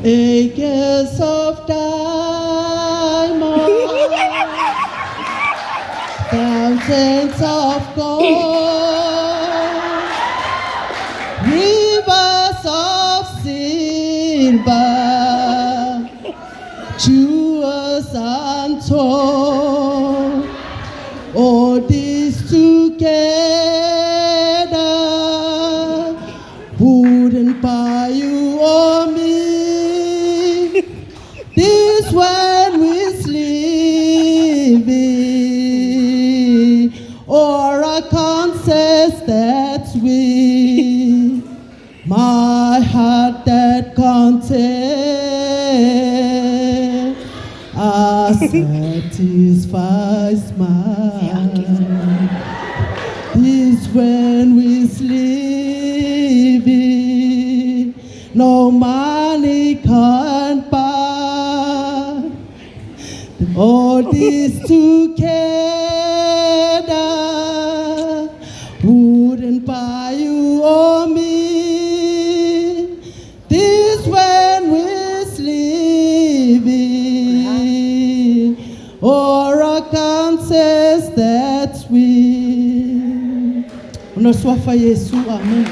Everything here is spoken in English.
acres of diamond, fountains of gold, rivers of silver, jewels untold. All this together wouldn't buy you or me this when we're living, or a conscience that's weak, my heart that content satisfies mine. This when we're living, no money can buy. All this together wouldn't buy you or me. This when we're living, or a conscience that's we. Unaswafa Yesu, amen.